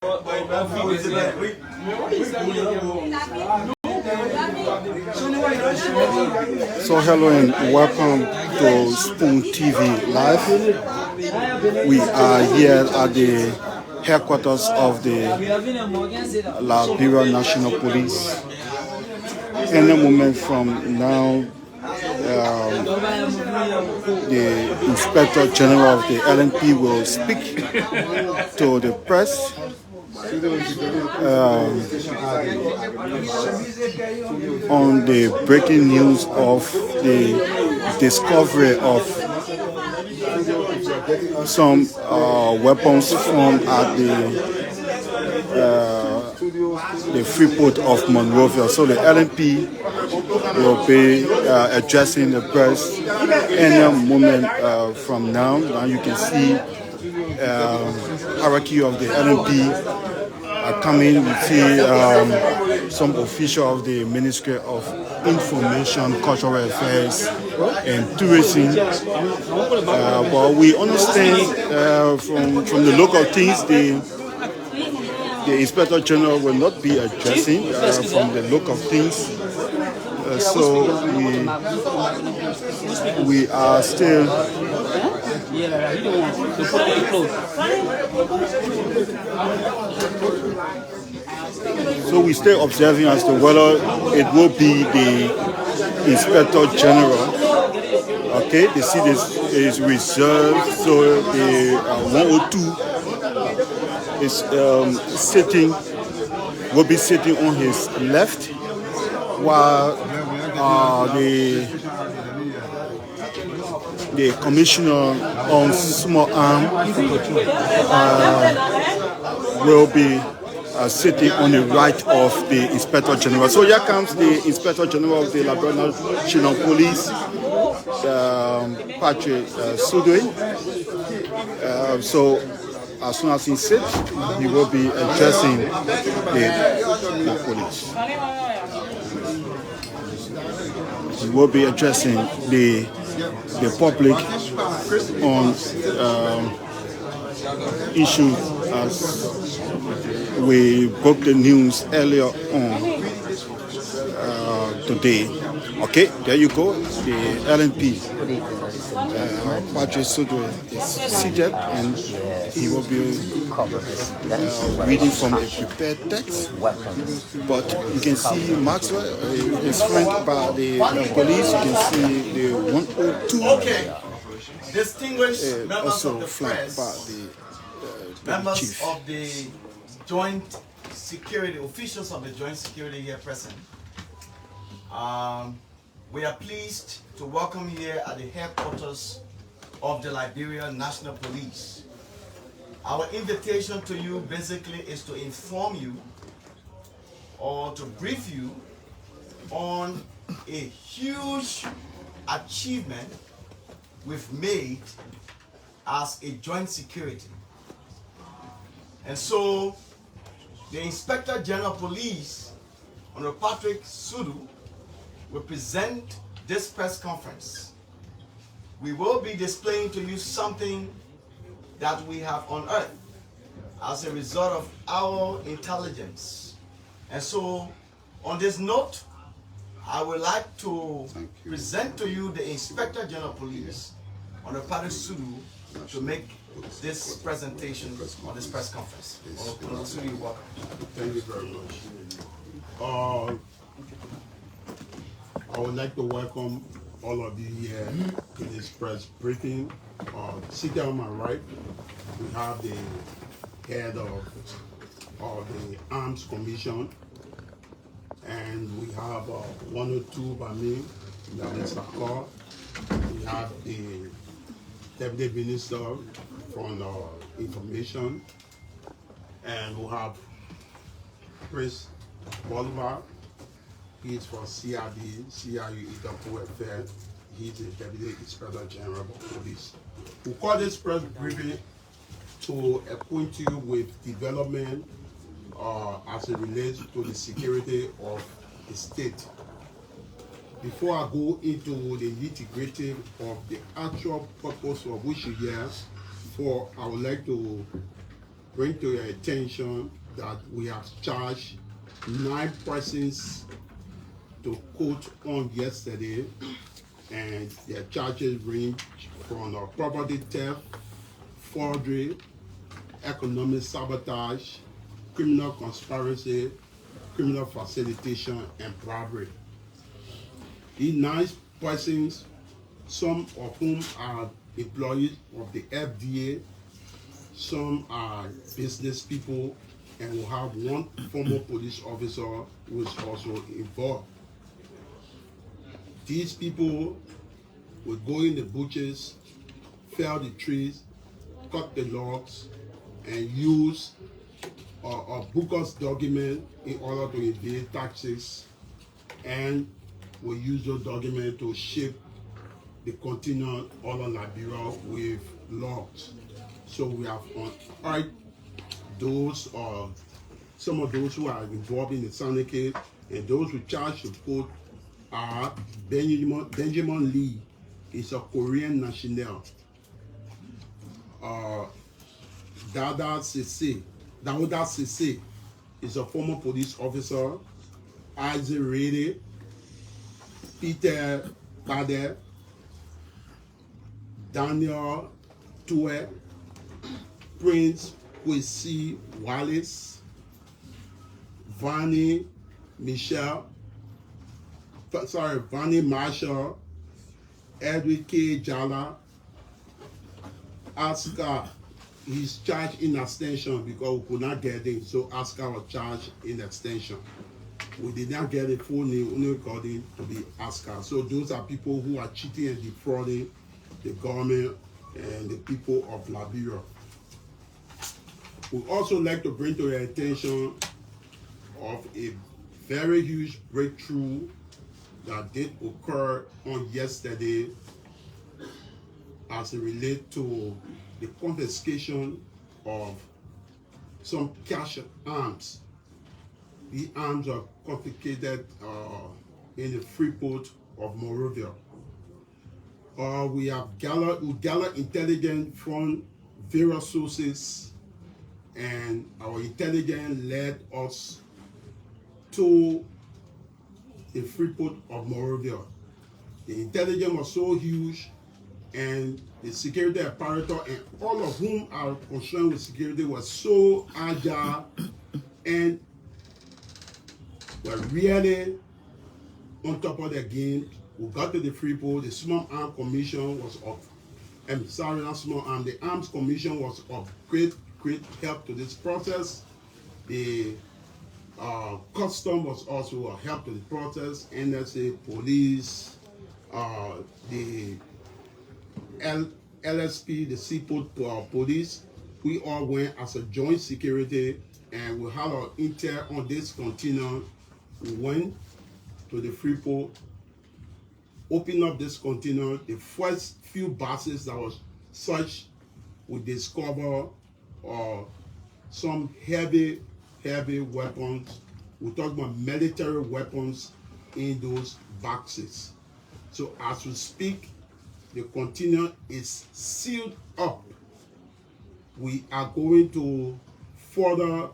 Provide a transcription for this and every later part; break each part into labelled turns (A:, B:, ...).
A: So hello and welcome to Spoon TV Live. We are here at the headquarters of the Liberia National Police. Any moment from now, the Inspector General of the LNP will speak to the press. On the breaking news of the discovery of some weapons found at the free port of Monrovia. So the LNP will be addressing the press any moment from now. Now you can see hierarchy of the LNP coming. We see some official of the Ministry of Information, Cultural Affairs, and Tourism. But we understand from the local things, the Inspector General will not be addressing from the local things. So we are still. So we stay observing as to whether it will be the Inspector General. Okay, the seat is reserved, so the 102 is will be sitting on his left, while the Commissioner on Small Arm will be sitting on the right of the Inspector General. So here comes the Inspector General of the Liberia National Police, Patrick Seizure. So as soon as he sits, he will be addressing the police. He will be addressing the public on issues as we broke the news earlier on today. Okay, there you go. The LNP, Patrick Seizure is seated, and he will be reading from a prepared text. But you can see Maxwell is flanked by the police. You can see the 102.
B: Okay. Distinguished members
A: also
B: of the
A: flanked
B: press,
A: by the
B: members
A: chief.
B: of the joint security, officials of the joint security here present. We are pleased to welcome you here at the headquarters of the Liberia National Police. Our invitation to you basically is to inform you or to brief you on a huge achievement we've made as a joint security. And so the Inspector General of Police, Honorable Patrick Seizure, will present this press conference. We will be displaying to you something that we have unearthed as a result of our intelligence. And so on this note, I would like to present to you the Inspector General of Police, Honorable Patrick Seizure, to make this presentation on this press conference. Honorable Seizure, you're welcome.
C: Thank you very much. I would like to welcome all of you here to this press briefing. Sitting on my right, we have the head of the Arms Commission, and we have 102 by me, that is Sakar. We have the Deputy Minister from Information, and we have Chris Bolivar. He's for CID, CIU Itapu Affair. He's the Deputy Inspector General of Police. We call this press briefing to acquaint you with development as it relates to the security of the state. Before I go into the nitty-gritty of the actual purpose of which you're here for, I would like to bring to your attention that we have charged 9 persons to court on yesterday, and their charges range from property theft, forgery, economic sabotage, criminal conspiracy, criminal facilitation, and bribery. These 9 persons, some of whom are employees of the FDA, some are business people, and we have 1 former police officer who is also involved. These people will go in the bushes, fell the trees, cut the logs, and use a bogus document in order to evade taxes, and will use those documents to ship the container all of Liberia with logs. So we have unearthed those, some of those who are involved in the syndicate, and those who charged to court are Benjamin Lee, is a Korean national. Dauda Sese is a former police officer. Isaac Rede, Peter Bade, Daniel Tue, Prince Kwesi Wallace, Vani Marshall, Edwin K. Jala, Oscar. He's charged in extension because we could not get him, so Oscar was charged in extension. We did not get a full name, only according to the Oscar. So those are people who are cheating and defrauding the government and the people of Liberia. We also like to bring to your attention of a very huge breakthrough that did occur on yesterday as it relates to the confiscation of some cash arms. The arms are confiscated in the free port of Monrovia. We have gathered intelligence from various sources, and our intelligence led us to the free port of Monrovia. The intelligence was so huge, and the security apparatus, and all of whom are concerned with security, was so agile and were really on top of their game. We got to the free port. The Small Arms Commission was of, not Small Arms, the Arms Commission was of great help to this process. The custom was also a help to the process. NSA, police, the LSP, the Seaport police, we all went as a joint security, and we had our intel on this container. We went to the free port, opened up this container. The first few boxes that was searched, we discovered some heavy weapons. We talk about military weapons in those boxes. So as we speak, the container is sealed up. We are going to further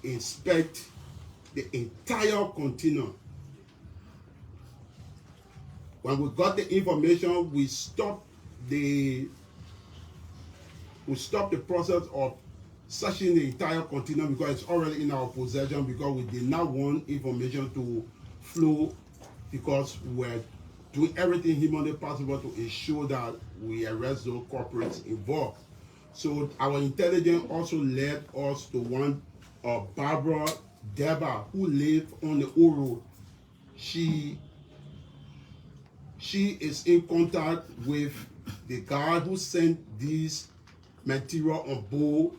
C: inspect the entire container. When we got the information, we stopped the process of searching the entire container because it's already in our possession, because we did not want information to flow, because we're doing everything humanly possible to ensure that we arrest those corporates involved. So our intelligence also led us to one Barbara Deba, who lived on the Oro. She is in contact with the guy who sent these material on board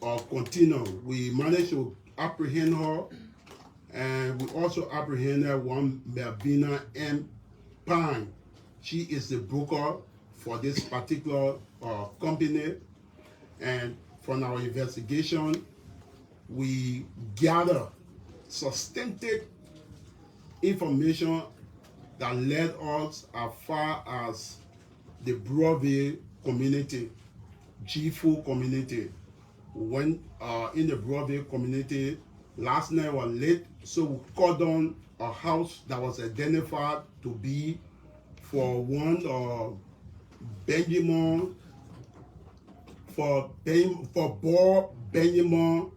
C: a container. We managed to apprehend her, and we also apprehended one Melvina M. Pine. She is the broker for this particular company, and from our investigation, we gather substantive information that led us as far as the Broadway community, G4 community. We went in the Broadway community. Last night was late, so we called on a house that was identified to be for one Benjamin, for Bob Benjamin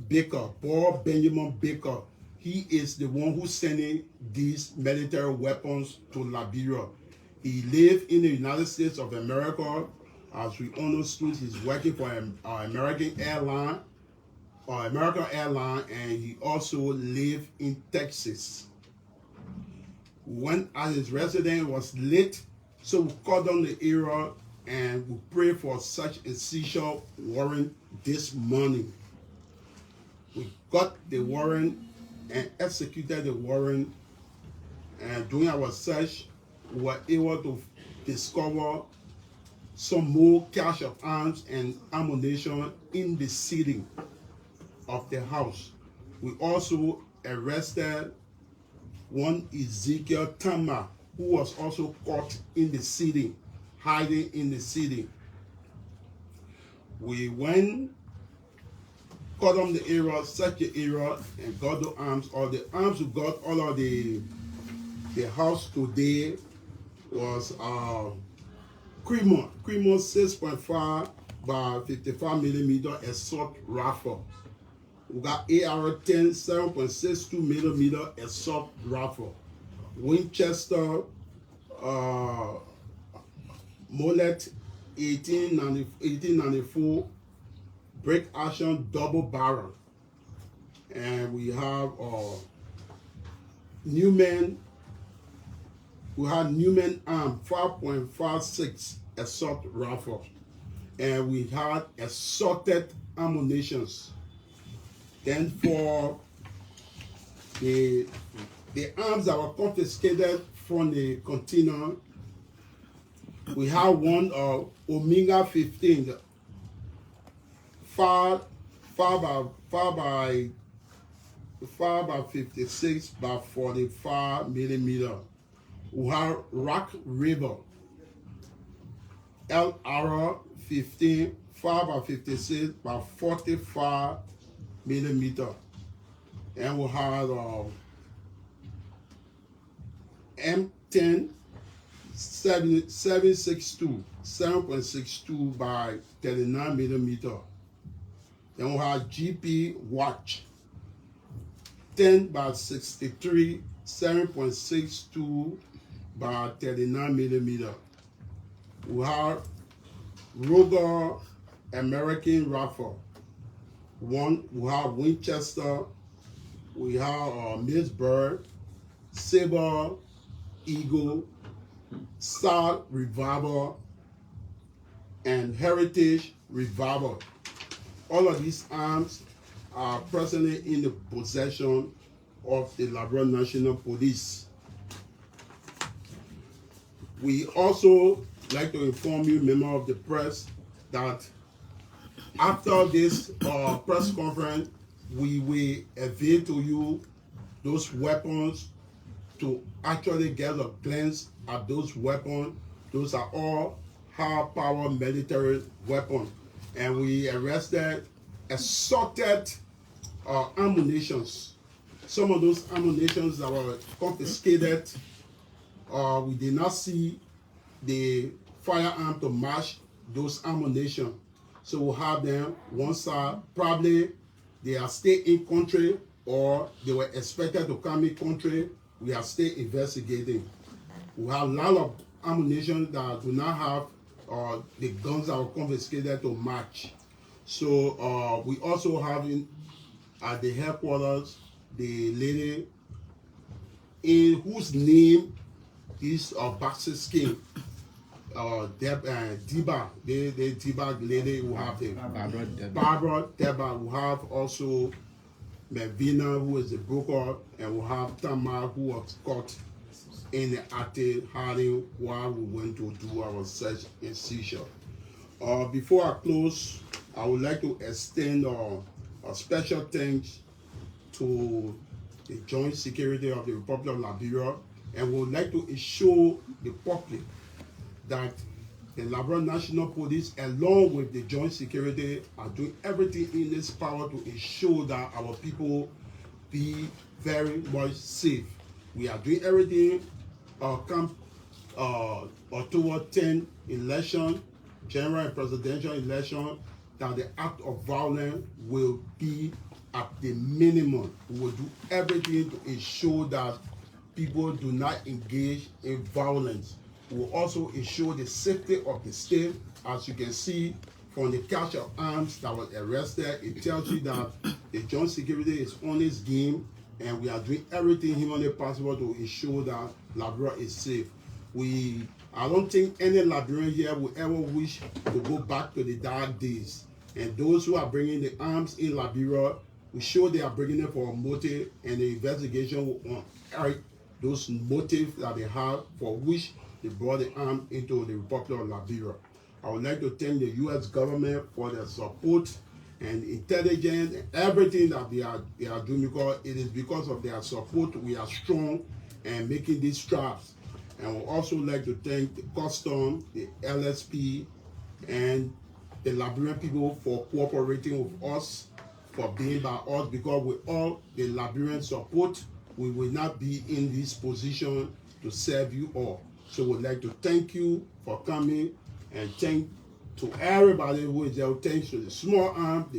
C: Baker. Bob Benjamin Baker. He is the one who's sending these military weapons to Liberia. He lived in the United States of America. As we understood, he's working for American Airline, and he also lived in Texas. When at his residence was late, so we called on the area and we prayed for such a seizure warrant this morning. We got the warrant and executed the warrant, and during our search, we were able to discover some more cache of arms and ammunition in the ceiling of the house. We also arrested one Ezekiel Tama, who was also caught in the ceiling, hiding in the ceiling. We went, cut on the area, searched the area, and got the arms. All the arms we got, all of the house today was Cremon 6.5 by 55 millimeter assault rifle. We got AR-10 7.62 millimeter assault rifle. Winchester Mollet 1894 break action double barrel, and we have Newman. We have Newman arm 5.56 assault rifle, and we had assorted ammunitions. Then for the arms that were confiscated from the container, we have one Omega 15 5 by 56 by 45 millimeter. We have Rock River LR 15 5 by 56 by 45 millimeter, and we have M10 762 7.62 by 39 millimeter. Then we have GP watch 10 by 63 7.62 by 39 millimeter. We have Ruger American rifle. One, we have Winchester, we have Millsburg, Saber, Eagle, Star Revolver, and Heritage Revolver. All of these arms are presently in the possession of the Liberia National Police. We also like to inform you, member of the press, that after this press conference, we will avail to you those weapons to actually get a glance at those weapons. Those are all high-power military weapons. And we arrested assorted ammunitions. Some of those ammunitions that were confiscated, we did not see the firearm to match those ammunition. So we'll have them one side. Probably they are still in country or they were expected to come in country. We are still investigating. We have a lot of ammunition that do not have the guns that were confiscated to match. So we also have at the headquarters the lady in whose name is Bax's King. Diba, the Diba lady who have the Barbara Deba, who have also Melvina, who is the broker, and we have Tamar, who was caught in the active hiding while we went to do our search and seizure. Before I close, I would like to extend a special thanks to the Joint Security of the Republic of Liberia, and we would like to assure the public that The Liberia National Police, along with the Joint Security, are doing everything in its power to ensure that our people be very much safe. We are doing everything come October 10 election, general and presidential election, that the act of violence will be at the minimum. We will do everything to ensure that people do not engage in violence. We will also ensure the safety of the state. As you can see from the catch of arms that was arrested, it tells you that the Joint Security is on its game, and we are doing everything humanly possible to ensure that Liberia is safe. I don't think any Liberian here will ever wish to go back to the dark days. And those who are bringing the arms in Liberia, we sure they are bringing it for a motive, and the investigation will unearth those motives that they have for which they brought the arms into the Republic of Liberia. I would like to thank the U.S. government for their support and intelligence and everything that they are doing, because it is because of their support we are strong and making these strides. And we also like to thank the custom, the LSP, and the Liberian people for cooperating with us, for being by us, because with all the Liberian support, we will not be in this position to serve you all. So we'd like to thank you for coming, and thank to everybody who is there. Thanks to the small arm.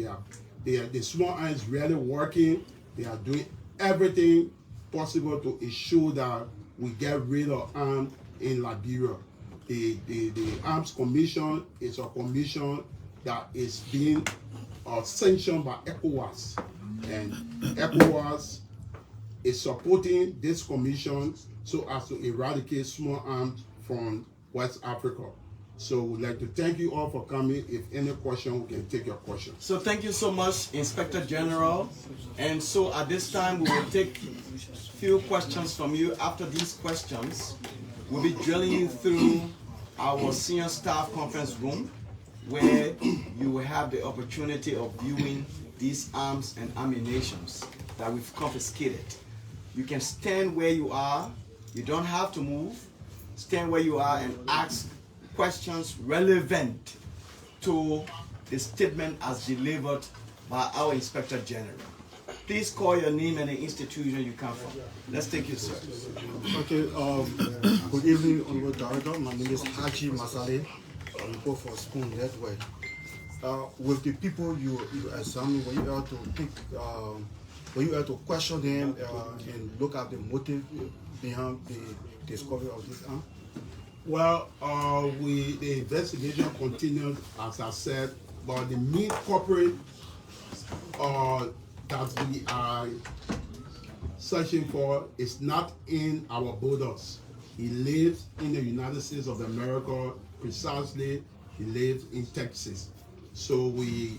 C: The small arm is really working. They are doing everything possible to ensure that we get rid of arms in Liberia. The Arms Commission is a commission that is being sanctioned by ECOWAS, and ECOWAS is supporting this commission so as to eradicate small arms from West Africa. So we'd like to thank you all for coming. If any question, we can take your question.
B: So thank you so much, Inspector General. And so at this time, we will take a few questions from you. After these questions, we'll be drilling you through our senior staff conference room, where you will have the opportunity of viewing these arms and ammunitions that we've confiscated. You can stand where you are. You don't have to move. Stand where you are and ask questions relevant to the statement as delivered by our Inspector General. Please call your name and the institution you come from. Let's take you, sir.
A: Okay, good evening, Honorable Director. My name is Haji Masale. I report for Spoon Network. With the people you examine, were you able to pick, were you able to question them and look at the motive behind the discovery of this arm?
C: Well, the investigation continued, as I said, but the main culprit that we are searching for is not in our borders. He lives in the United States of America. Precisely, he lives in Texas. So we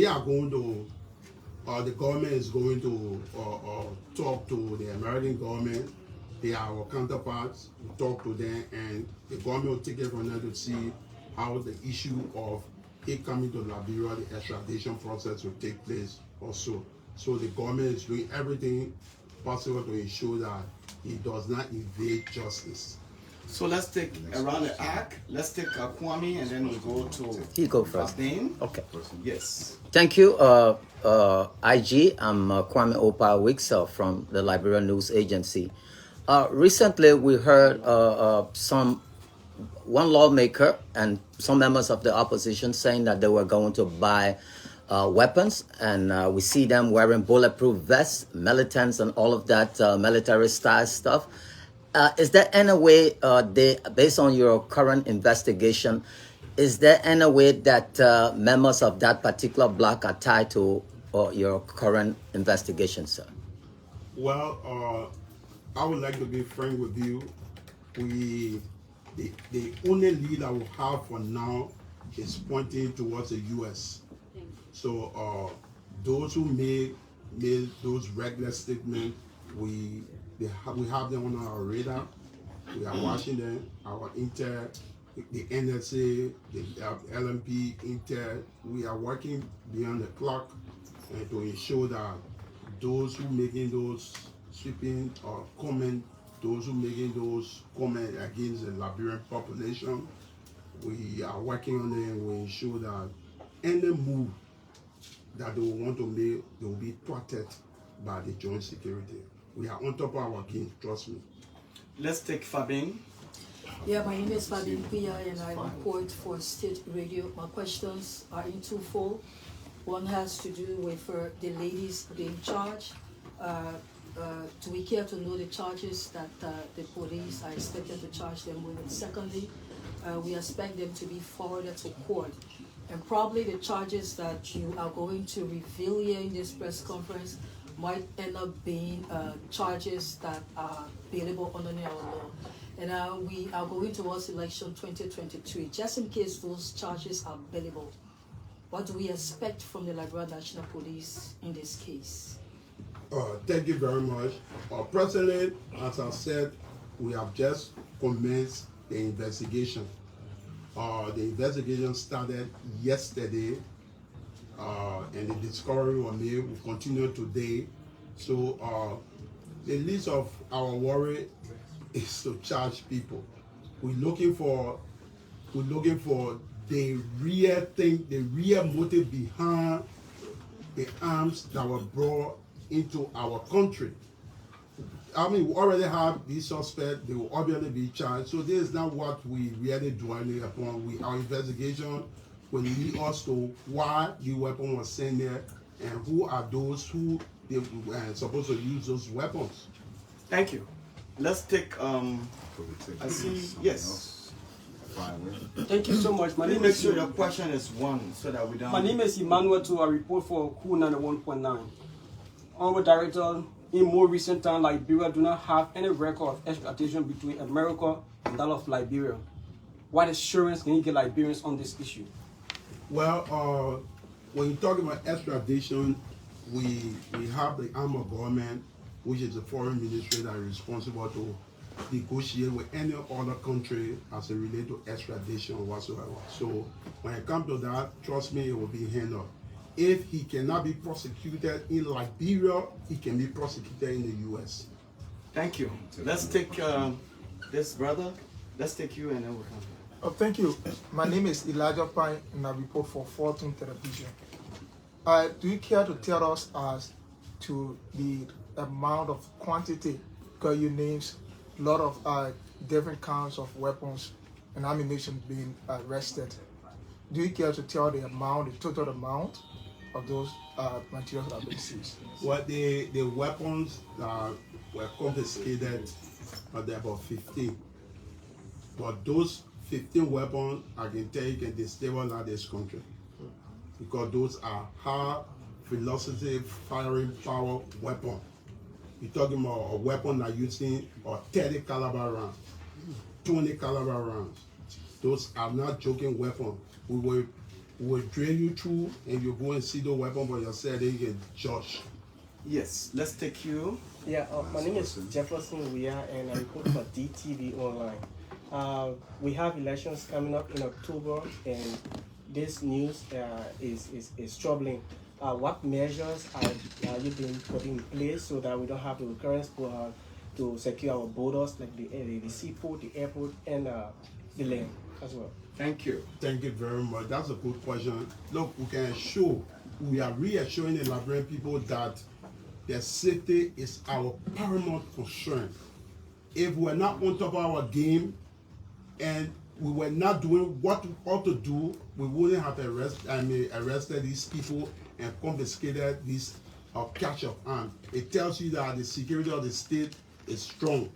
C: are going to, the government is going to talk to the American government. They are our counterparts. We talk to them, and the government will take it from them to see how the issue of it coming to Liberia, the extradition process will take place also. So the government is doing everything possible to ensure that he does not evade justice.
B: So let's take around the arc. Let's take Kwame, and then we'll go to
D: You go first.
B: Abdin.
D: Okay.
B: Yes.
D: Thank you, IG. I'm Kwame Opa Wicks from the Liberia News Agency. Recently, we heard one lawmaker and some members of the opposition saying that they were going to buy weapons, and we see them wearing bulletproof vests, militants, and all of that military style stuff. Is there any way, based on your current investigation, is there any way that members of that particular bloc are tied to your current investigation, sir?
C: Well, I would like to be frank with you. The only lead I will have for now is pointing towards the U.S. So those who made those regular statements, we have them on our radar. We are watching them. Our Intel, the NSA, the LNP, Intel, we are working beyond the clock and to ensure that those who making those sweeping comment, those who making those comments against the Liberian population, We are working on it and we ensure that any move that they will want to make, they will be thwarted by the joint security. We are on top of our game, trust me.
B: Let's take Fabien.
E: Yeah, my name is Fabien Pia and I report for State Radio. My questions are in twofold. One has to do with the ladies being charged. Do we care to know the charges that the police are expected to charge them with? And secondly, we expect them to be forwarded to court. And probably the charges that you are going to reveal here in this press conference might end up being charges that are bailable under our law. And we are going towards election 2023. Just in case those charges are bailable, what do we expect from the Liberia National Police in this case?
C: Thank you very much. Presently, as I said, we have just commenced the investigation. The investigation started yesterday, and the discovery was made. We continue today. So the least of our worry is to charge people. We're looking for the real thing, the real motive behind the arms that were brought into our country. I mean, we already have these suspects, they will obviously be charged. So this is not what we really dwelling upon. Our investigation will lead us to why the weapon was sent there and who are those who they were supposed to use those weapons.
B: Thank you. Let's take, I see, yes.
F: Thank you so much.
B: Please make sure your question is one so that we don't...
F: My name is Emmanuel to a report for Cool 91.9. Honorable Director, in more recent time, Liberia do not have any record of exploitation between America and that of Liberia. What assurance can you get Liberians on this issue?
C: Well, when you talk about extradition, we have the arm of government, which is the foreign ministry that is responsible to negotiate with any other country as it relates to extradition whatsoever. So when it comes to that, trust me, it will be handled. If he cannot be prosecuted in Liberia, he can be prosecuted in the U.S.
B: Thank you. Let's take this brother. Let's take you and then we'll come.
G: Oh, thank you. My name is Elijah Pine and I report for Fortune Television. Do you care to tell us as to the amount of quantity, because you names a lot of different kinds of weapons and ammunition being arrested? Do you care to tell the amount, the total amount of those materials that have been seized?
C: Well, the weapons that were confiscated are about 15. But those 15 weapons, I can tell you, can destabilize this country. Because those are high velocity firing power weapons. You're talking about a weapon that using a 30 caliber round, 20 caliber rounds. Those are not joking weapons. We will drill you through and you go and see the weapon for yourself, then you can judge.
B: Yes, let's take you.
F: Yeah, my name is Jefferson Weah and I report for DTV Online. We have elections coming up in October and this news is troubling. What measures are you being put in place so that we don't have the recurrence to secure our borders, like the seaport, the airport, and the land as well?
B: Thank you.
C: Thank you very much. That's a good question. Look, we are reassuring the Liberian people that their safety is our paramount concern. If we're not on top of our game and we were not doing what we ought to do, we wouldn't have arrested these people and confiscated this catch of arms. It tells you that the security of the state is strong.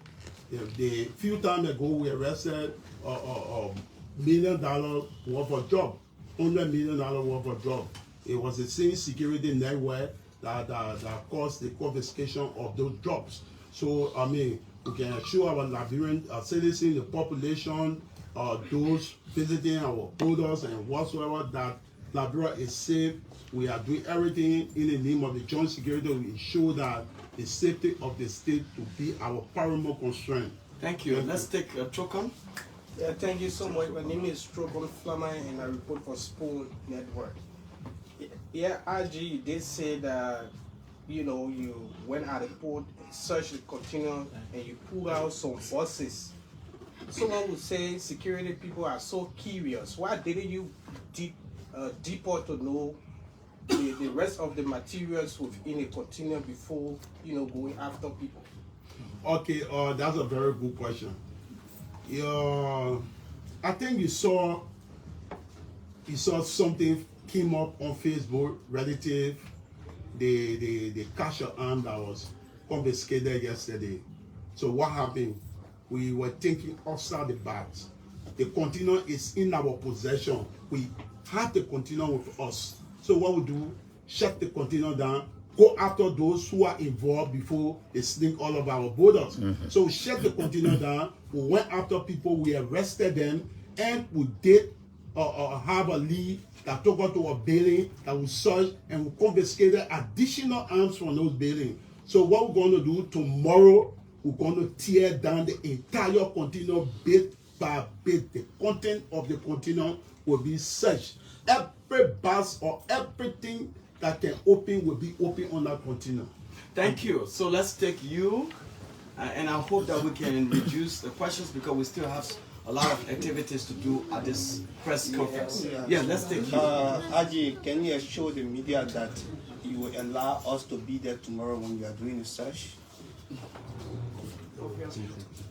C: The few times ago we arrested $1 million worth of job, $100 million worth of job. It was the same security network that caused the confiscation of those jobs. So I mean, we can assure our Liberian citizens, the population, those visiting our borders and whatsoever, that Liberia is safe. We are doing everything in the name of the joint security to ensure that the safety of the state to be our paramount concern.
B: Thank you. Let's take Trocom.
H: Yeah, thank you so much. My name is Trocom Flammer and I report for Spoon Network. Yeah, RG, you did say that, you went at the port, search continued, and you pulled out some buses. someone would say security people are so curious. Why didn't you deport to know the rest of the materials within a container before, going after people?
C: Okay, that's a very good question. I think you saw something came up on Facebook relative the cash arm that was confiscated yesterday. So what happened? We were thinking outside the box. The container is in our possession. We have the container with us. So what we do, shut the container down, go after those who are involved before they sneak all of our borders. So we shut the container down, we went after people, we arrested them, and we did have a lead that took us to a building that we searched, and we confiscated additional arms from those buildings. So what we're going to do tomorrow, we're going to tear down the entire container bit by bit. The content of the container will be searched. Every box or everything that can open will be open on that container.
B: Thank you. So let's take you, and I hope that we can reduce the questions because we still have a lot of activities to do at this press conference. Yeah, let's take you.
I: Aji, can you assure the media that you will allow us to be there tomorrow when you are doing the search?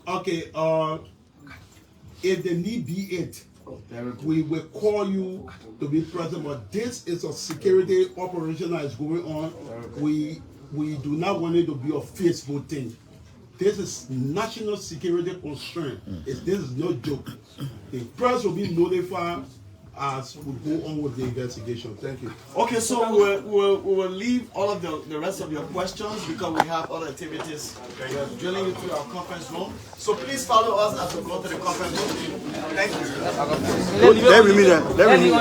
C: Okay, if the need be it, we will call you to be present, but this is a security operation that is going on. We do not want it to be a Facebook thing. This is national security concern. This is no joke. The press will be notified as we go on with the investigation. Thank you.
B: Okay, so we will leave all of the rest of your questions because we have other activities. We're drilling you through our conference room. So please follow us as we go to the conference room. Thank you.
A: Let me meet them. Let me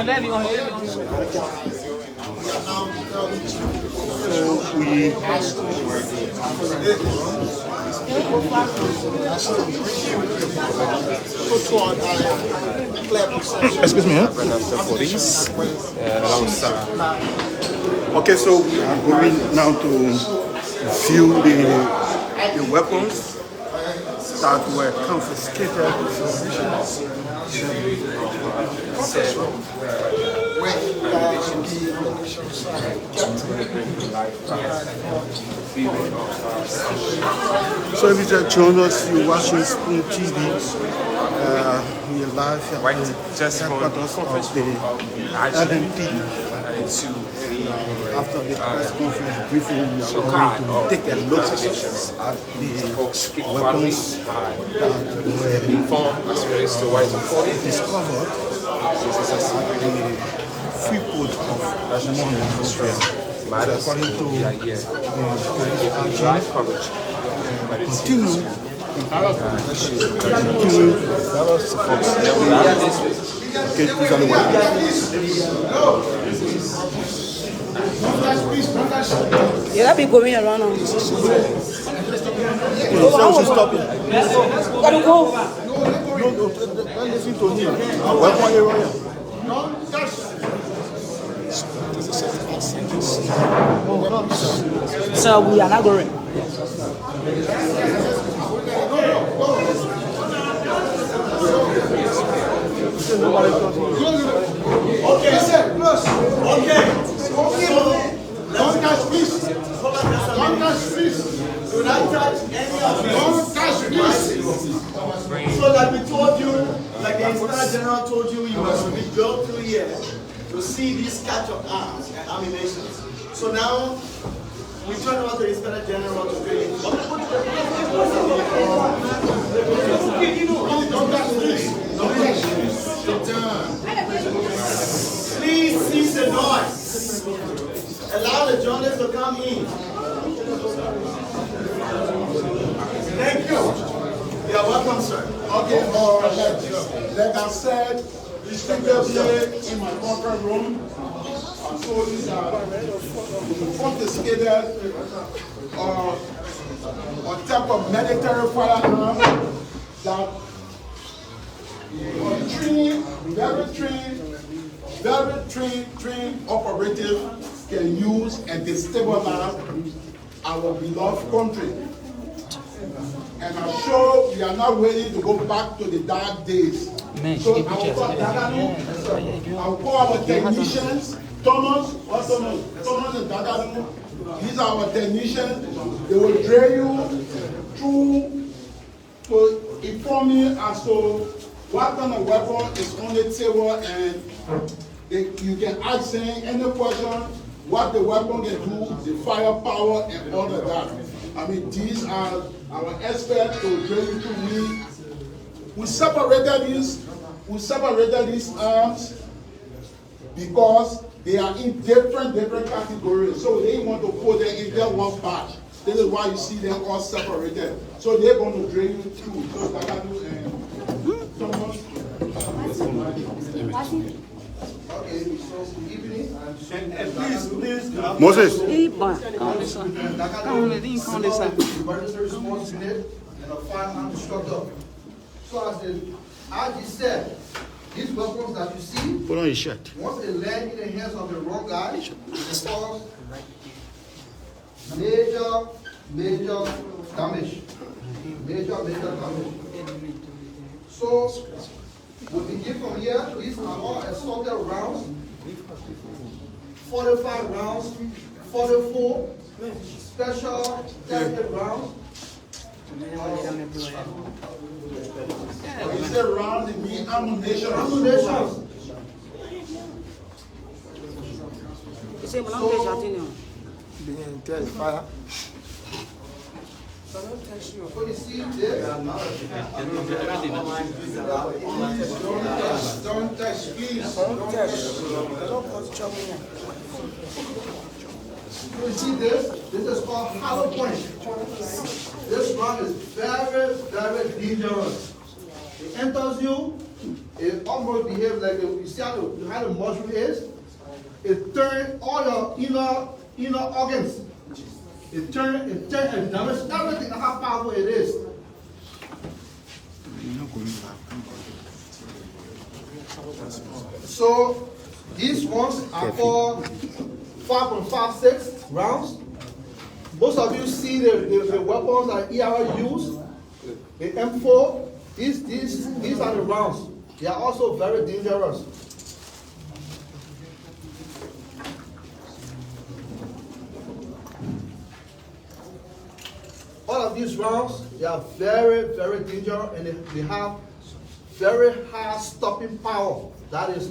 J: Excuse me, police.
A: Okay, so we are going now to view the weapons that were confiscated. So if you just join us, you're watching Spoon TV. We are live at the headquarters of the LNP. After the press conference briefing, we are going to take a look at the weapons that were discovered at the Freeport of Monrovia. According to the live coverage, continue
K: Yeah, that be going around on.
A: Stop it.
K: Gotta go.
A: Don't listen to him.
K: So we are not going.
B: Okay, sir. Okay. Don't touch this. Don't touch this. Do not touch any of this. Don't touch this. So like we told you, like the Inspector General told you, you must be go through here to see these catch of arms and ammunition. So now we turn over to the Inspector General to do it. Don't touch this. Don't touch this. Please cease the noise. Allow the journalists to come in. Thank you. You are welcome, sir.
C: Okay, like I said, here in my conference room. So these are confiscated a type of military firearm that very trained operative can use and destabilize our beloved country. And I'm sure we are not ready to go back to the dark days. So I will call our technicians, Thomas and Daganu. These are our technicians. They will drill you through to inform you as to what kind of weapon is on the table, and you can ask them any question, what the weapon can do, the firepower, and all of that. I mean, these are our experts to drill you through. We separated these arms because they are in different categories. So they want to put them in their one batch. This is why you see them all separated. So they're going to drain you through. So Dagadu and Thomas. Okay, so good evening. And please.
A: Moses.
C: Emergency response unit and a firearm instructor. So as the RG said, these weapons that you see,
A: Put on your shirt.
C: once they land in the hands of the wrong guy, it cause major damage. Major damage. So we begin from here. These are all assaulted rounds. 45 rounds, 44 special target rounds. You say rounds, it means ammunition. Fire. So you see this? Don't touch, please. Don't touch. You see this? This is called hollow point. This round is very dangerous. It enters you, it almost behaves like you see how the mushroom is? It turns all your inner organs. It turns and damages everything. That's how powerful it is. So these ones are called 5.56 rounds. Most of you see the weapons that ER use, the M4. These are the rounds. They are also very dangerous. All of these rounds, they are very dangerous, and they have very high stopping power. That is,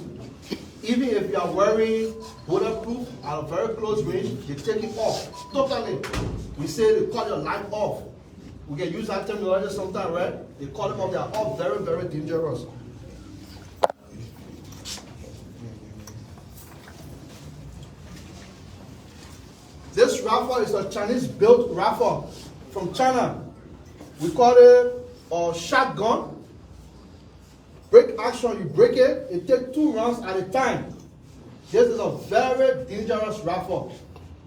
C: even if you are wearing bulletproof at a very close range, they take it off totally. We say they cut your life off. We can use that terminology sometimes, right? They call them off. They are all very dangerous. This rifle is a Chinese-built rifle from China. We call it a shotgun. Break action, you break it, it takes 2 rounds at a time. This is a very dangerous rifle.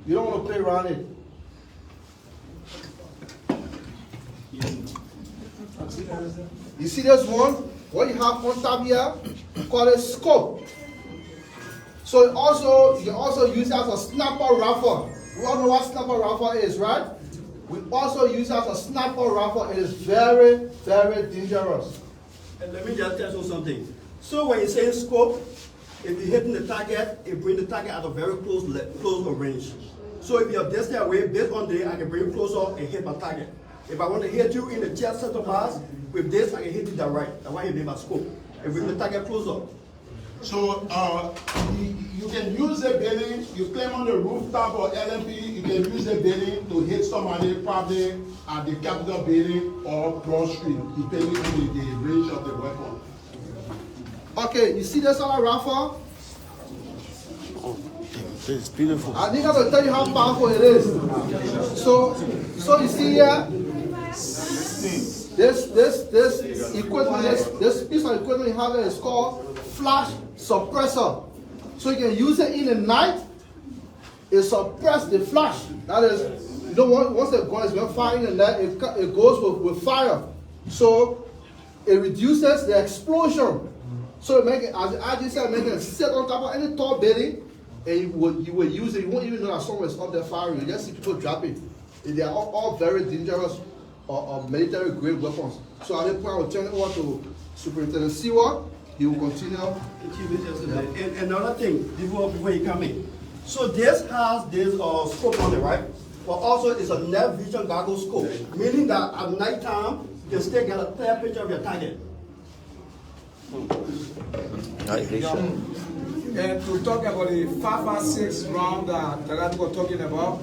C: You don't want to play around it. You see this one? What you have on top here, we call it scope. So you can also use it as a sniper rifle. We all know what sniper rifle is, right? We also use it as a sniper rifle. It is very dangerous.
L: And let me just tell you something. So when you say scope, if you're hitting the target, it brings the target at a very close range. So if you're this away, based on this, I can bring it closer and hit my target. If I want to hit you in the chest center mass, with this, I can hit you that right. That's why you need my scope. And bring the target closer.
C: So you can use the building, you climb on the rooftop or LNP, you can use the building to hit somebody probably at the Capitol building or Broad Street, depending on the range of the weapon. Okay, you see this other rifle?
A: Oh, this is beautiful.
C: I think I will tell you how powerful it is. So you see here, this equipment, this piece of equipment you have here is called flash suppressor. So you can use it in the night. It suppresses the flash. That is, you don't want, once the gun is going to fire in the net, it goes with fire. So it reduces the explosion. So it make it, as I just said, make it sit on top of any tall building, and you would use it. You won't even know that someone is up there firing. You just see people drop it. They are all very dangerous
M: of military grade weapons. So at this point, I will turn it over to Superintendent Seward. He will continue.
L: And another thing, before you come in. So this has this scope on it, right? But also it's a night vision goggle scope, meaning that at night time, you can still get a clear picture of your target.
N: And to talk about the 5.56 round that Dagadu was talking about,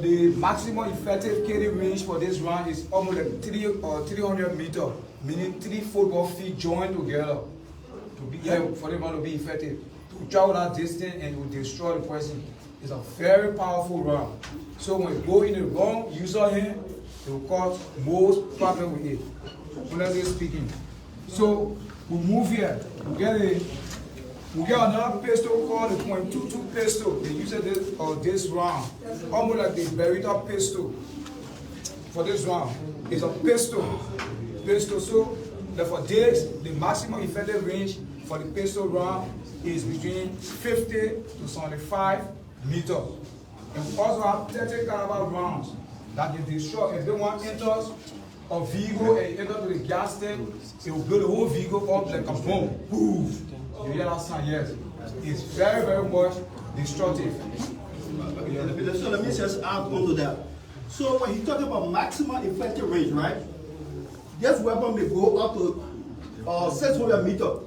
N: the maximum effective carry range for this round is almost like 300 meters, meaning 3 football fields joined together to be for the round to be effective. To travel that distance and to destroy the person is a very powerful round. So when you go in the wrong user hand, it will cause most problem with it, honestly speaking. So we move here, we get another pistol called the .22 pistol. They use this round, almost like the Beretta pistol. For this round, it's a pistol. So for this, the maximum effective range for the pistol round is between 50 to 75 meters. And we also have 30 caliber rounds that can destroy. If one enters a vehicle and enter to the gas tank, it will blow the whole vehicle up like a bomb. Poof! You hear that sound? Yes. It's very, very much destructive.
L: So let me just add on to that. So when you talk about maximum effective range, right? This weapon may go up to 600 meters.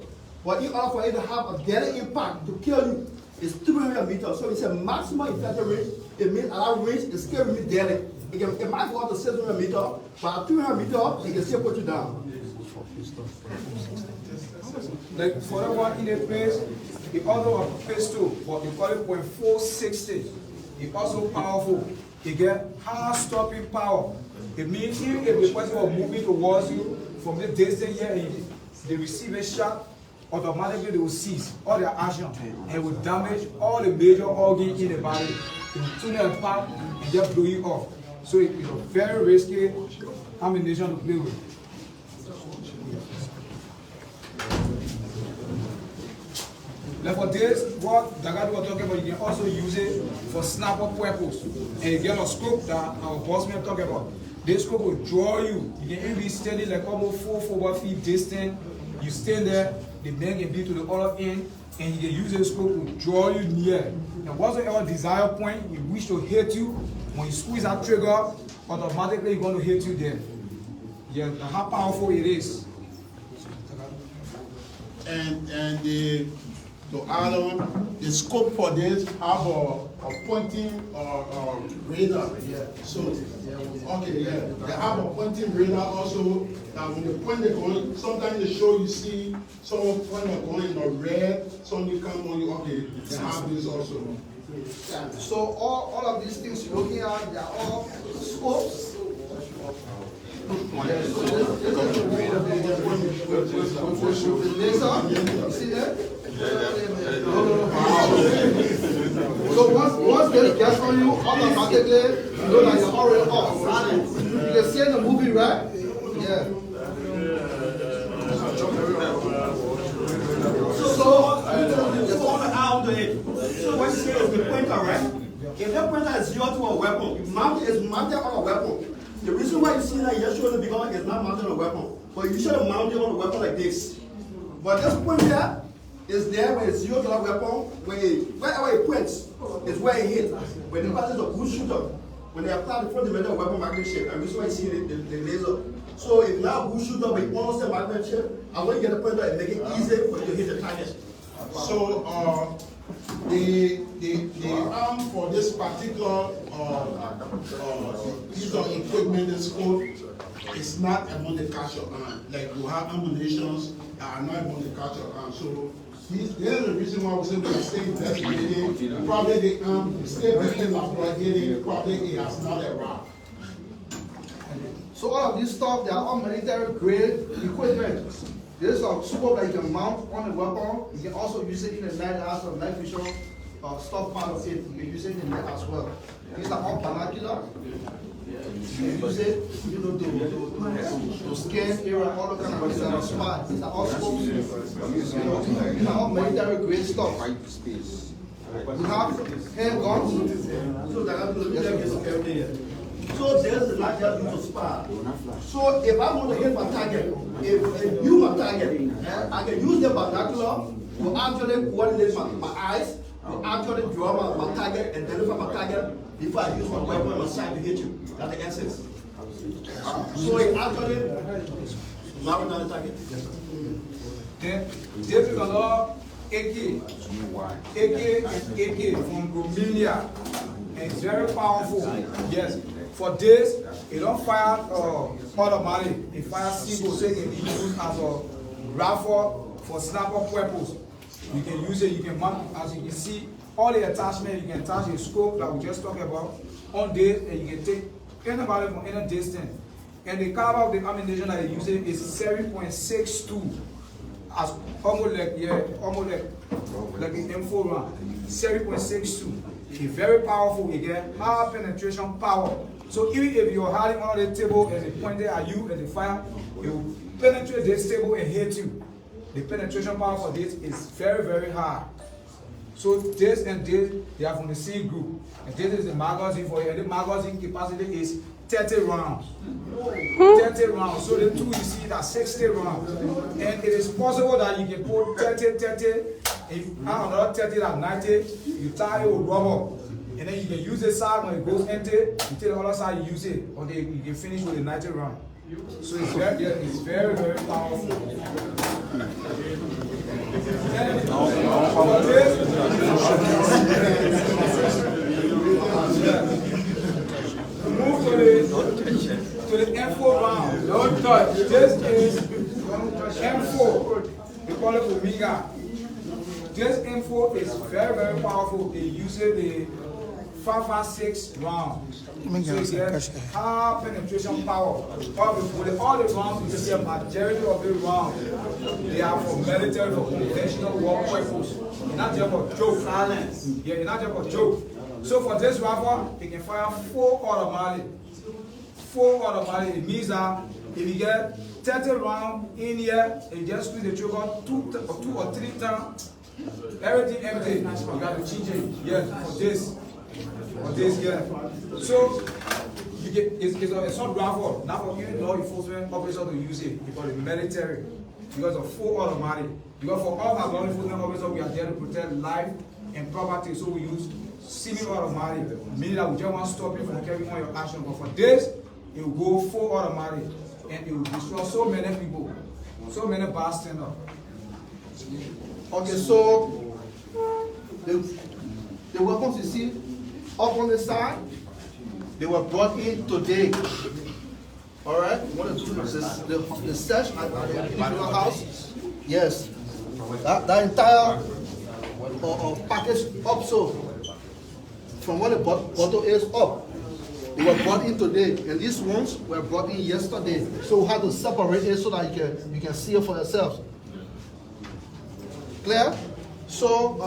L: But in order for it to have a deadly impact to kill you, it's 300 meters. So it's a maximum effective range. It means at that range, it's still really deadly. It might go up to 600 meters, but at 300 meters, it can still put you down.
N: Like for that one in the place, the other one pistol, but they call it .460. It's also powerful. It get high stopping power. It means even if the person was moving towards you from the distance here and they receive a shot, automatically they will cease all their action and will damage all the major organs in the body. It will tune them apart and just blow you off. So it is a very risky ammunition to play with. Now for this, what Dagadu was talking about, you can also use it for sniper purpose. And you get a scope that our boss man talking about. This scope will draw you. You can even be standing like almost 4 football feet distant. You stand there, the man can be to the other end, and you can use this scope to draw you near. And whatsoever desired point you wish to hit you, when you squeeze that trigger, automatically it's going to hit you there. Yeah, how powerful it is.
C: And to add on, the scope for this have a pointing radar. So, okay, yeah. They have a pointing radar also that when you point the gun, sometimes they show you see someone point the gun in the red, somebody come on you, okay, they have this also.
M: So all of these things you're looking at, they are all scopes. You see that? So once they get on you, automatically you know that you're already off. You can see in the movie, right? Yeah.
L: So out to it. So what you say is the pointer, right? If that pointer is zero to a weapon, it's mounted on a weapon. The reason why you see that yesterday because it's not mounted on a weapon, but you should have mounted on a weapon like this. But this pointer is there when it's zero to a weapon. Wherever it points is where it hits. When the person is a good shooter, when they apply the fundamental weapon marksmanship, and this is why you see the laser. So if now a good shooter but you understand marksmanship, I want to get a pointer and make it easy for you to hit the target.
C: So the arm for this particular piece of equipment, this scope, is not among the capture arm. Like you have ammunitions that are not among the capture arm. So there's the reason why we say we stay investigating. Probably the arm still being like probably it has not arrived.
M: So all of this stuff, they are all military grade equipment. This is a scope that you can mount on the weapon. You can also use it in the night as a night vision stuff part of it. You can use it in the night as well. These are all binocular. You can use it, you know, to scan area, all the kind of things that are smart. These are all scopes. These are all military grade stuff. We have handguns.
L: So that I'm looking at everything here. So this is not just used to spy. So if I want to hit my target, if you my target, I can use the binocular to actually coordinate my eyes, to actually draw my target, identify my target before I use my weapon on my side to hit you. That's the essence. So it actually narrow down the target.
N: Then this is another AK. AK and AK from Romania. And it's very powerful. Yes. For this, it don't fire automatic. It fires single, so it can be used as a rifle for sniper purpose. You can use it, you can mount, as you can see, all the attachments, you can attach a scope that we just talked about on this, and you can take anybody from any distance. And the caliber of the ammunition that they use is 7.62. As almost like an M4 round. 7.62. It's very powerful again, high penetration power. So even if you're hiding on the table and they point it at you and they fire, it will penetrate this table and hit you. The penetration power for this is very, very high. So this and this, they are from the C group. And this is the magazine for it. And the magazine capacity is 30 rounds. 30 rounds. So the two you see that 60 rounds. And it is possible that you can put 30, if another 30 at 90, you tie it with rubber. And then you can use this side when it goes empty, you take the other side, you use it. Or you can finish with a 90 round. So it's very, very powerful. Move to the M4 round. Don't touch. This is M4. We call it Omega. This M4 is very, very powerful. It uses the 5.56 round. So it gets high penetration power. All the rounds, you see a majority of the rounds, they are for military, for conventional war purpose. Not just for joke. Yeah, not just for joke. So for this rifle, it can fire 4 automatic. 4 automatic. It means that if you get 30 rounds in here, you just squeeze the trigger 2 or 3 times. Everything empty. You got to change it. Yes, for this. For this, yeah. So you get it's not rifle, not for even law enforcement officers to use it, it's for the military. Because of full automatic. Because for all our law enforcement officers, we are there to protect life and property, so we use semi-automatic, meaning that we just want to stop you from carrying on your action. But for this, it will go full automatic and it will destroy so many people, so many bystanders.
M: Okay, so the weapons you see up on the side, they were brought in today. All right, we want to do the search at the individual house. Yes, that entire package up, so from where the bottle is up, they were brought in today, and these ones were brought in yesterday. So we had to separate it so that you can see it for yourselves. Clear? So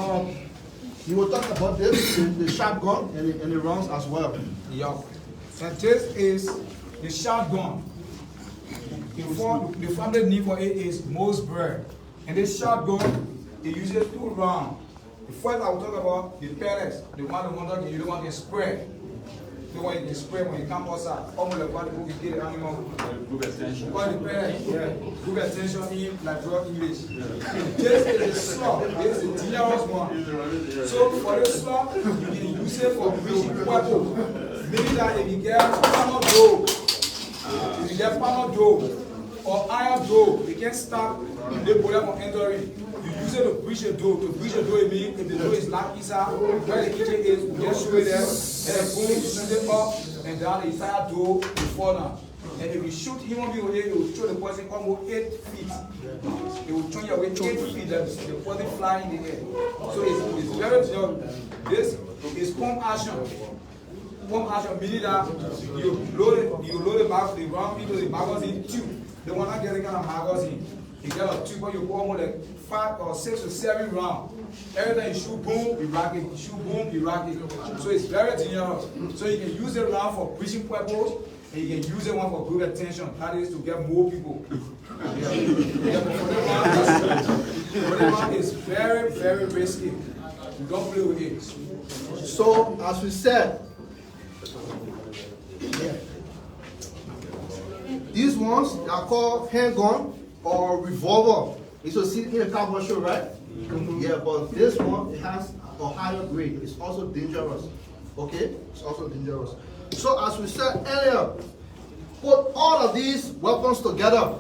M: you were talking about this, the shotgun and the rounds as well.
N: Yeah. So this is the shotgun. The family name for it is Moseberg. And this shotgun, it uses 2 rounds. The first I will talk about the pellets, the one that you don't want to spray. The one you can spray when you come outside. Almost like what you get the animal. Group attention. The pellets, yeah. Group attention in like raw English. This is a slug. This is the dangerous one. So for this slug, you can use it for breaching weapons. Meaning that if you get panel dope, or iron dope, you can't stop the bullet from entering. You use it to breach a door. To breach a door, it means if the door is locked inside, where the kitchen is, we just shoot it there, and then boom, shoot it up, and down the entire door will fall down. And if you shoot human being with it, it will throw the person almost 8 feet. It will turn your way 8 feet, the person fly in the air. So it's very dangerous. This is pump action. Pump action meaning that you load the round into the magazine tube. The one that get a kind of magazine. You get a tube where you go almost like 5 or 6 or 7 rounds. Every time you shoot, boom, you rack it. You shoot, boom, you rack it. So it's very dangerous. So you can use the round for breaching purpose, and you can use the one for group attention. That is to get more people. Yeah, but for the round is very, very risky. You don't play with it.
M: So as we said, yeah. ones are called handgun or revolver. You should see in a cowboy show, right? Yeah, but this one, it has a higher grade. It's also dangerous. Okay? It's also dangerous. So as we said earlier, put all of these weapons together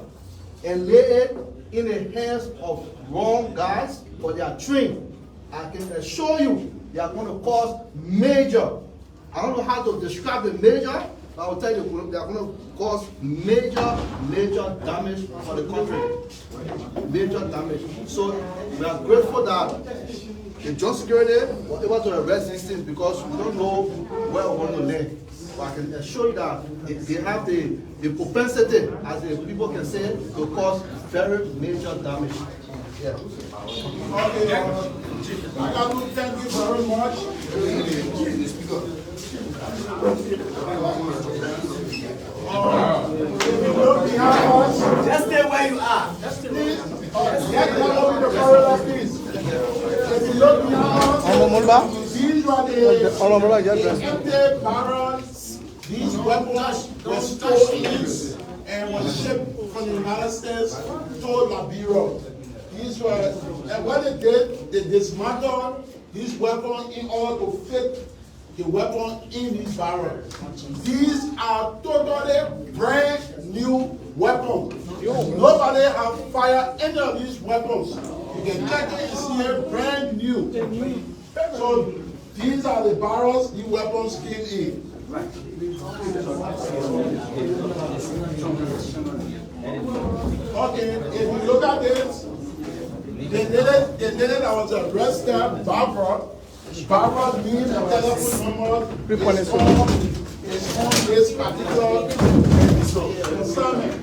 M: and lay it in the hands of wrong guys, but they are trained. I can assure you they are going to cause major. I don't know how to describe the major, but I will tell you they are going to cause major damage for the country. Major damage. So we are grateful that the joint security was able to arrest these things because we don't know where we want to land. But I can assure you that they have the propensity, as the people can say, to cause very major damage. Yeah.
C: Okay, thank you very much.
B: Just stay where you are. Just stay where you are.
C: Get one of the corridor, please. If you look behind us, these were the empty barrels. These weapons were stolen and were shipped from the United States to Liberia. These were, and what they did, they dismantled these weapons in order to fit the weapon in these barrels. These are totally brand new weapons. Nobody have fired any of these weapons. You can check it, it's here, brand new. So these are the barrels these weapons came in. Okay, if you look at this, they did it, I was arrested, Barbara. Barbara means a telephone number is on this particular assignment.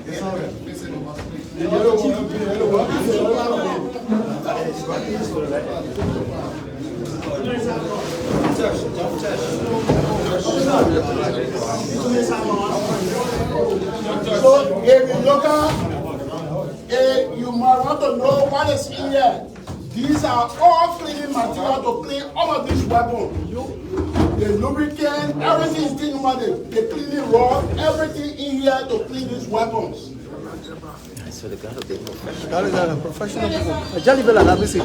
C: So if you look at, you might want to know what is in here. These are all cleaning material to clean all of these weapons. The lubricant, everything is clean money. The cleaning rod, everything in here to clean these weapons.
D: So they gotta be professional.
K: Gotta be professional people. Jelly Bella, let me see.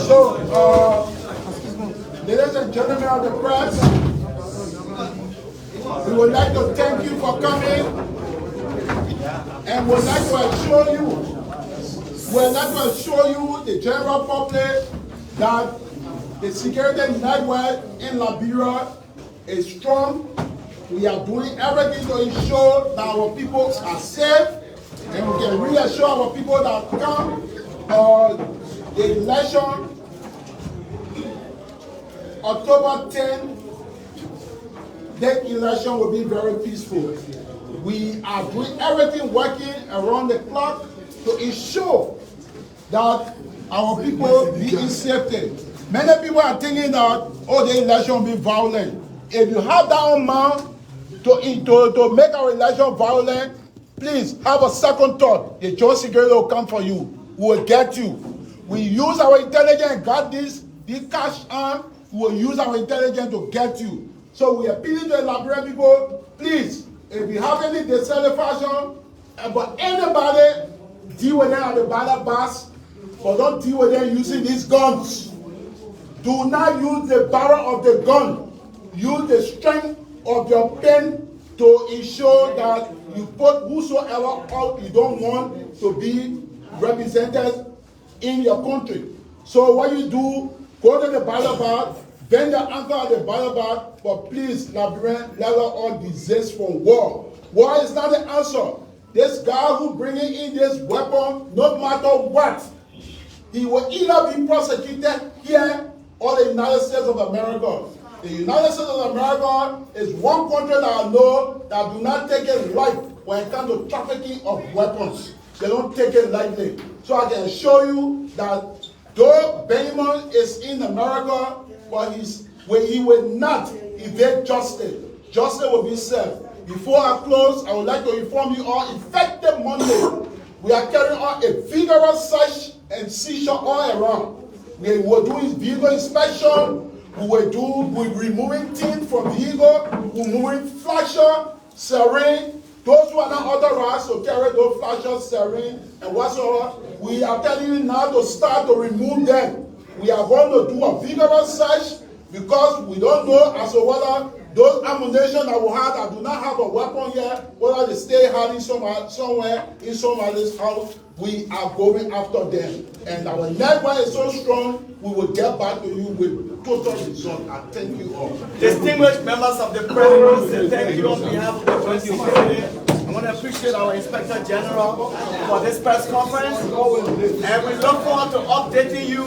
C: So, ladies and gentlemen of the press, we would like to thank you for coming, and would like to assure you, the general public, that the security network in Liberia is strong. We are doing everything to ensure that our people are safe, and we can reassure our people that come the election, October 10th, that election will be very peaceful. We are doing everything working around the clock to ensure that our people be in safety. Many people are thinking that, oh, the election will be violent. If you have that amount to make our election violent, please have a second thought. The joint security will come for you. We will get you. We use our intelligence and got this cash arm. We will use our intelligence to get you. So we are appealing to the Liberian people, please, if you have any dissatisfaction about anybody, deal with them at the ballot box, but don't deal with them using these guns. Do not use the barrel of the gun. Use the strength of your pen to ensure that you put whosoever out you don't want to be represented in your country. So what you do, go to the ballot box, bend the anchor at the ballot box, but please, Liberian, let us all desist from war. War is not the answer. This guy who bringing in this weapon, no matter what, he will either be prosecuted here or the United States of America. The United States of America is one country that I know that do not take it light when it comes to trafficking of weapons. They don't take it lightly. So I can assure you that though Benjamin is in America, but he will not evade justice. Justice will be served. Before I close, I would like to inform you all, effective Monday, we are carrying on a vigorous search and seizure all around. We were doing vehicle inspection. We removing things from vehicle. We moving flasher, siren. Those who are not authorized to carry those flasher, siren, and whatsoever, we are telling you now to start to remove them. We are going to do a vigorous search because we don't know as to whether those ammunition that we have that do not have a weapon here, whether they stay hiding somewhere in somebody's house, we are going after them. And our network is so strong, we will get back to you with total result. I thank you all.
B: Distinguished members of the press, I want to say thank you on behalf of the press security. I want to appreciate our Inspector General for this press conference. And we look forward to updating you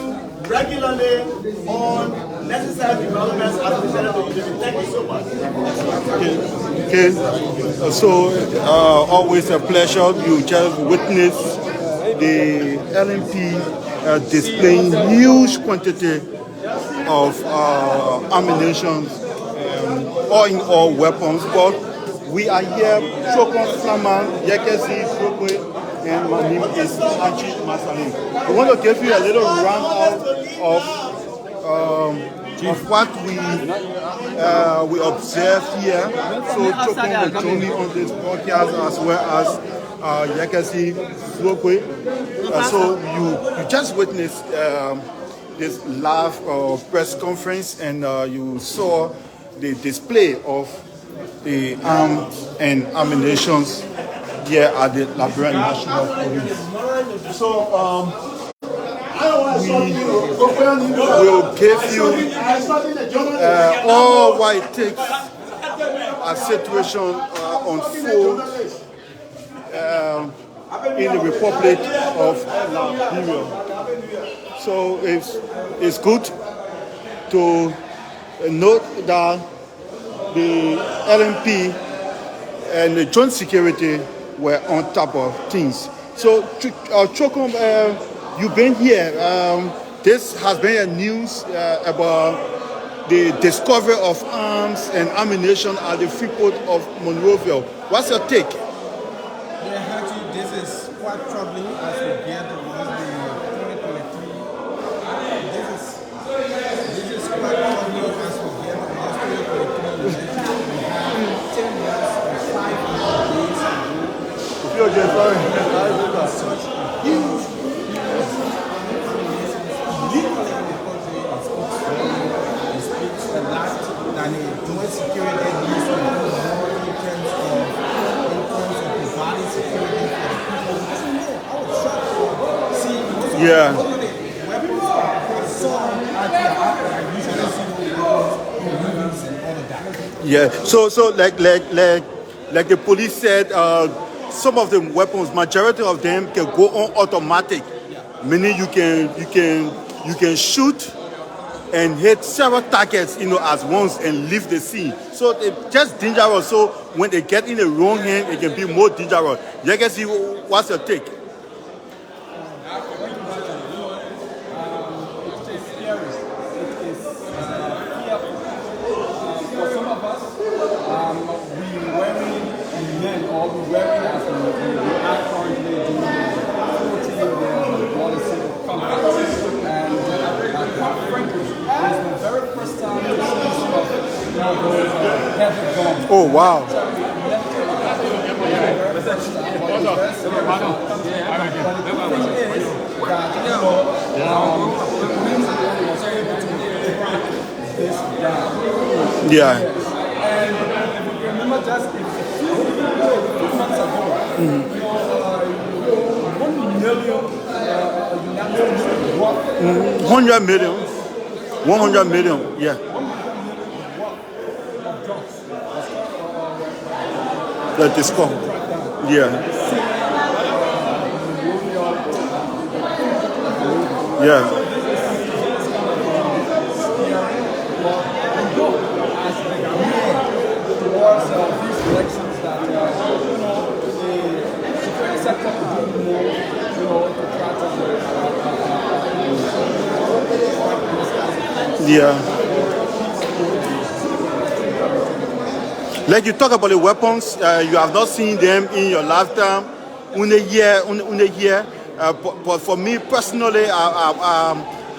B: regularly on necessary developments as presented to you. Thank you so much.
A: Okay. So, always a pleasure. You just witnessed the LNP displaying huge quantity of ammunition, all in all weapons. But we are here, Chokon Flaman, Yekesi, Sokwe, and my name is Anchi Masalim. We want to give you a little roundout of what we observe here. So Chokon will join me on this podcast as well as Yekesi Sokwe. So you just witnessed this live press conference, and you saw the display of the arms and ammunition here at the Liberia National Police. So we will give you all what it takes as situation unfolds in the Republic of Liberia. So it's good to note that the LNP and the joint security were on top of things. So, Chokom, you've been here. This has been a news about the discovery of arms and ammunition at the free port of Monrovia. What's your take?
H: Yeah, Haji, this is quite troubling as we get towards the 2023. This is quite troubling as we get towards 2023. We have 10 years and 5 days ago.
A: You're just sorry.
H: Such a huge legally in the country it speaks a lot that the joint security needs to do more in terms of providing security for the people. I was shocked to see most of the weapons are so I usually see movies and all of that.
A: Yeah. So like the police said, some of the weapons, majority of them can go on automatic, meaning you can shoot and hit several targets, at once and leave the scene. So it's just dangerous. So when they get in the wrong hand, it can be more dangerous. You can see what's your take? Oh wow. Yeah.
N: And remember just a few months ago,
A: 100 million. 100 million, yeah. That is called. Yeah. Yeah. Yeah. Like you talk about the weapons, you have not seen them in your lifetime. But for me personally,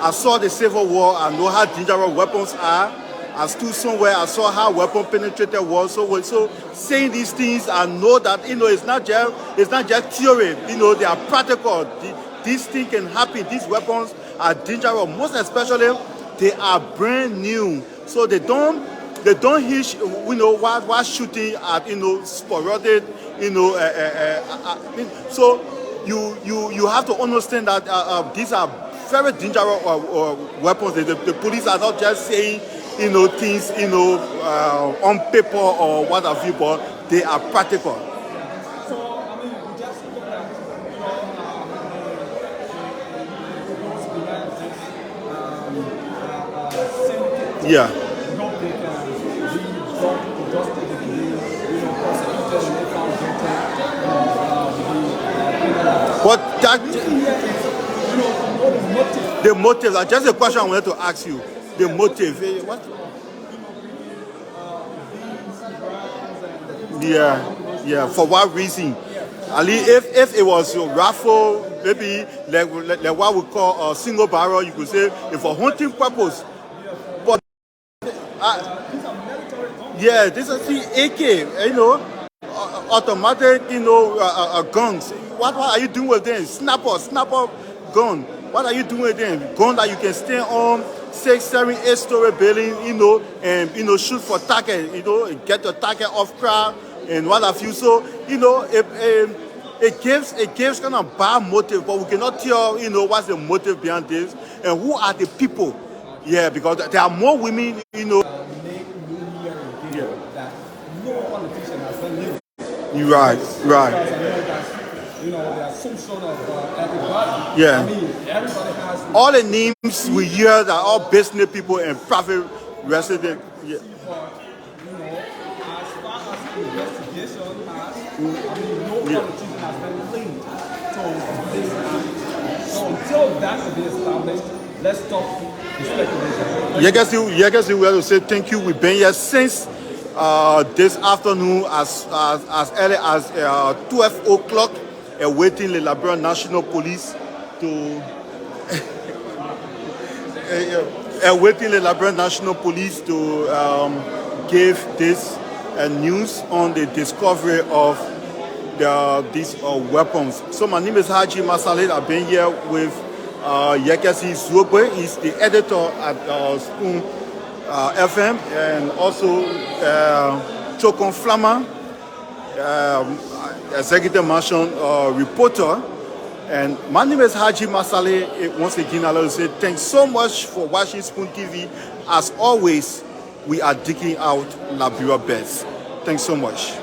A: I saw the Civil War. I know how dangerous weapons are. I stood somewhere. I saw how weapon penetrated was. So saying these things, I know that it's not just theory. They are practical. These things can happen. These weapons are dangerous. Most especially, they are brand new. So they don't hit. While shooting at sporadic. So you have to understand that these are very dangerous weapons. The police are not just saying things on paper or what have you, but they are practical. Yeah. But that the motive, just a question I wanted to ask you. The motive, what? Yeah. For what reason? At least if it was a raffle, maybe like what we call a single barrel, you could say if for hunting purpose. But this is the AK, automatic, guns. What are you doing with them? Snapper gun. What are you doing with them? Gun that you can stand on 6, 7, 8-story building, and shoot for target, and get your target off crowd and what have you. So, it gives kind of bad motive, but we cannot tell, what's the motive behind this and who are the people. Yeah, because there are more women,
N: that no politician has done it.
A: Right.
N: There's some sort of everybody.
A: Yeah.
N: I mean, everybody has.
A: All the names we hear are all business people and private residents. Yeah.
N: As far as investigation has, no politician has been linked to this. So until that is established, let's stop the speculation.
A: Yegesi, we have to say thank you. We've been here since this afternoon as early as 12 o'clock, awaiting the Liberia National Police to give this news on the discovery of these weapons. So my name is Haji Masalit. I've been here with Yekesi Zuogbe. He's the editor at Spoon FM, and also Chokon Flama, executive mansion reporter. And my name is Haji Masale. Once again, I'd like to say thanks so much for watching Spoon TV. As always, we are digging out Liberia best. Thanks so much.